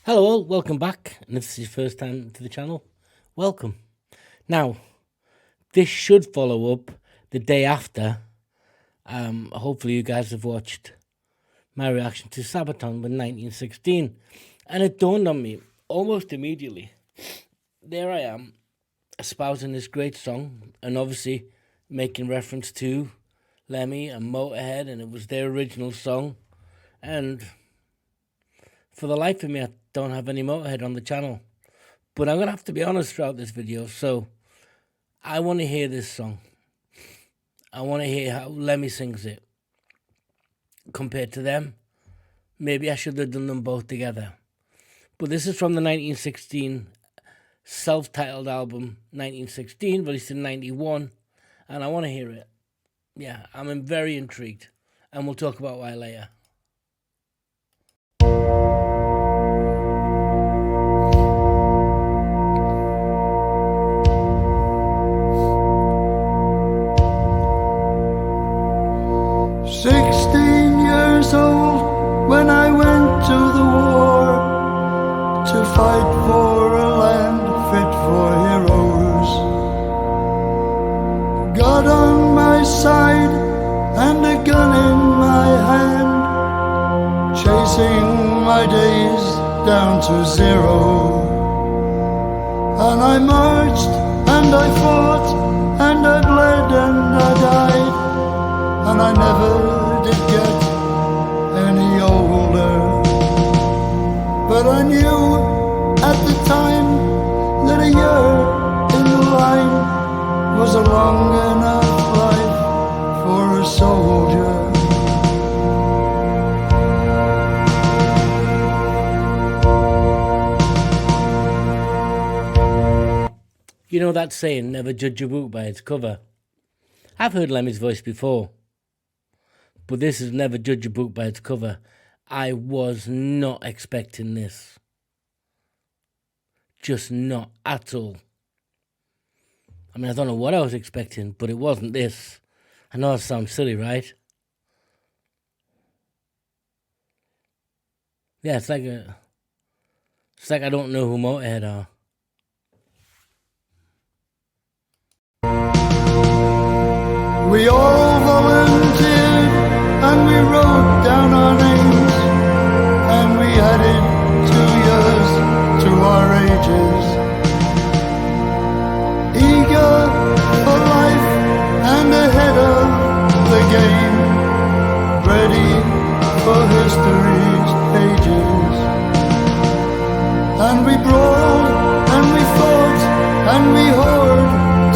Hello all, welcome back, and if this is your first time to the channel, welcome. Now, this should follow up the day after. Hopefully you guys have watched my reaction to Sabaton with 1916, and it dawned on me almost immediately. There I am, espousing this great song, and obviously making reference to Lemmy and MOTORHEAD, and it was their original song, and for the life of me, I don't have any MOTORHEAD on the channel. But I'm going to have to be honest throughout this video. So, I want to hear this song. I want to hear how Lemmy sings it. Compared to them, maybe I should have done them both together. But this is from the 1916 self-titled album, 1916, released in 91. And I want to hear it. Yeah, I'm very intrigued. And we'll talk about why later. When I went to the war to fight for a land fit for heroes, God on my side and a gun in my hand, chasing my days down to zero. And I marched and I fought and I bled and I died, and I never did get any older. But I knew at the time that a year in the line was a long enough life for a soldier. You know that saying, never judge a book by its cover? I've heard Lemmy's voice before, but this is never judge a book by its cover. I was not expecting this. Just not at all. I mean, I don't know what I was expecting, but it wasn't this. I know it sounds silly, right? Yeah, it's like I don't know who MOTORHEAD are. We all volunteered and we wrote down our names, and we added 2 years to our ages, eager for life and ahead of the game, ready for history's pages. And we brawled and we fought and we hoard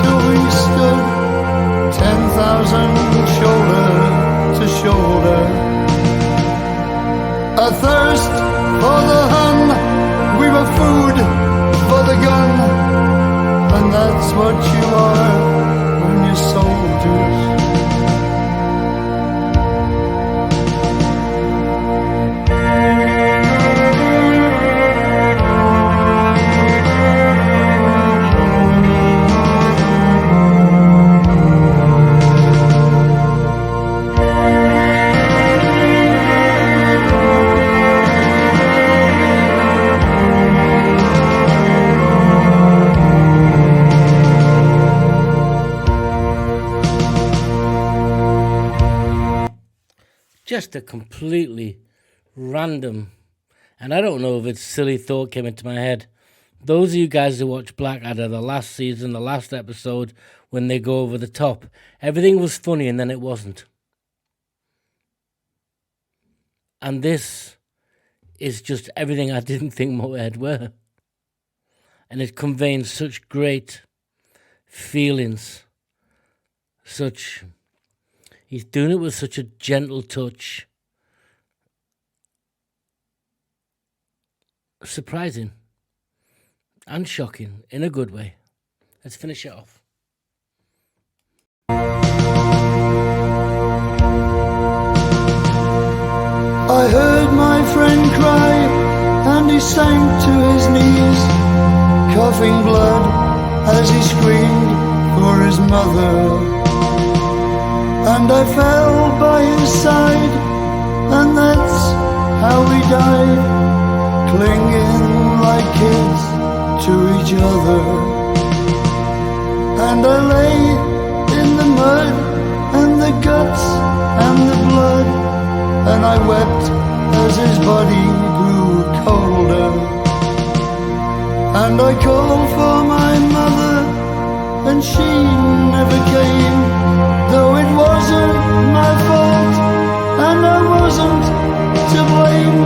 till we stood 10,000 shoulder to shoulder. A thirst for the Hun, we were food for the gun, and that's what you are when you're soldiers. Just a completely random, and I don't know if it's silly thought came into my head. Those of you guys who watch Blackadder, the last season, the last episode, when they go over the top, everything was funny and then it wasn't. And this is just everything I didn't think MOTORHEAD were. And it conveys such great feelings, he's doing it with such a gentle touch. Surprising and shocking in a good way. Let's finish it off. I heard my friend cry and he sank to his knees, coughing blood as he screamed for his mother. And I fell by his side, and that's how he died, clinging like kids to each other. And I lay in the mud and the guts and the blood, and I wept as his body grew colder. And I called for my mother, and she never came, though it wasn't my fault and I wasn't to blame.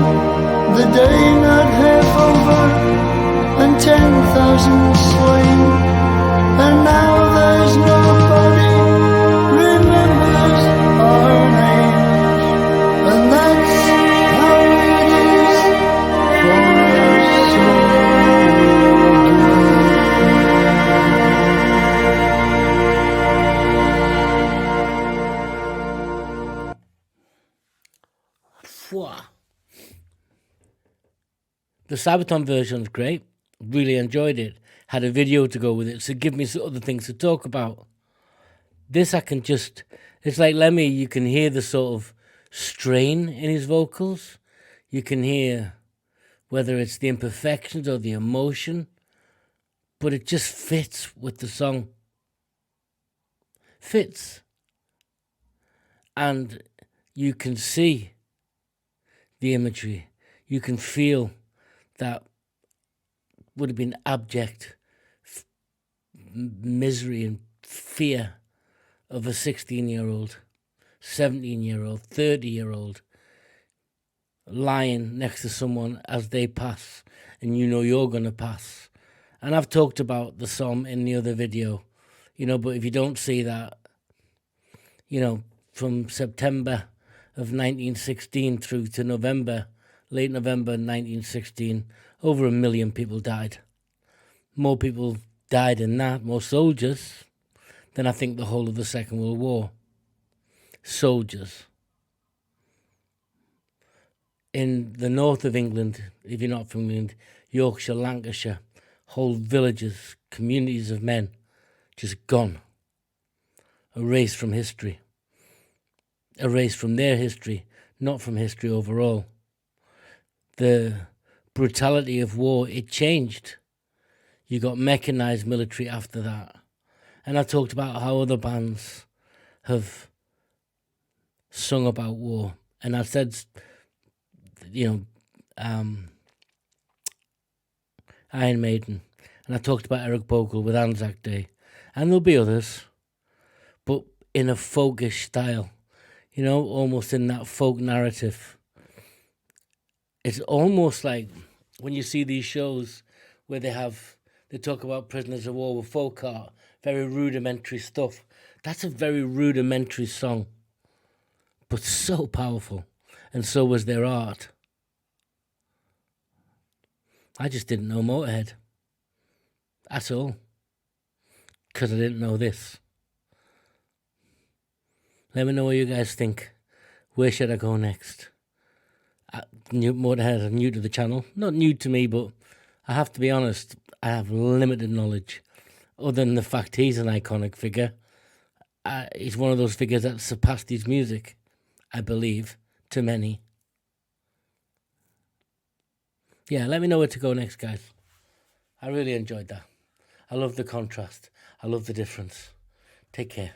The day not half over and 10,000 slain, and now there's nobody remembers our names. And that's how it is for us Phew. The Sabaton version was great. Really enjoyed it. Had a video to go with it, so give me some other things to talk about. This I can just... It's like Lemmy, you can hear the sort of strain in his vocals. You can hear whether it's the imperfections or the emotion, but it just fits with the song. Fits. And you can see the imagery. You can feel that would have been abject misery and fear of a 16-year-old, 17-year-old, 30-year-old lying next to someone as they pass, and you know you're going to pass. And I've talked about the Somme in the other video, but if you don't see that, from September of 1916 through to late November 1916, over 1 million people died. More people died in that, more soldiers, than I think the whole of the Second World War. Soldiers. In the north of England, if you're not from England, Yorkshire, Lancashire, whole villages, communities of men, just gone. Erased from history. Erased from their history, not from history overall. The brutality of war, it changed. You got mechanized military after that. And I talked about how other bands have sung about war. And I said, Iron Maiden. And I talked about Eric Bogle with Anzac Day. And there'll be others, but in a folkish style, almost in that folk narrative. It's almost like when you see these shows where they talk about prisoners of war with folk art, very rudimentary stuff. That's a very rudimentary song, but so powerful, and so was their art. I just didn't know Motorhead at all, because I didn't know this. Let me know what you guys think. Where should I go next? Motorhead are new to the channel. Not new to me, but I have to be honest, I have limited knowledge. Other than the fact he's an iconic figure. He's one of those figures that surpassed his music, I believe, to many. Yeah, let me know where to go next, guys. I really enjoyed that. I love the contrast. I love the difference. Take care.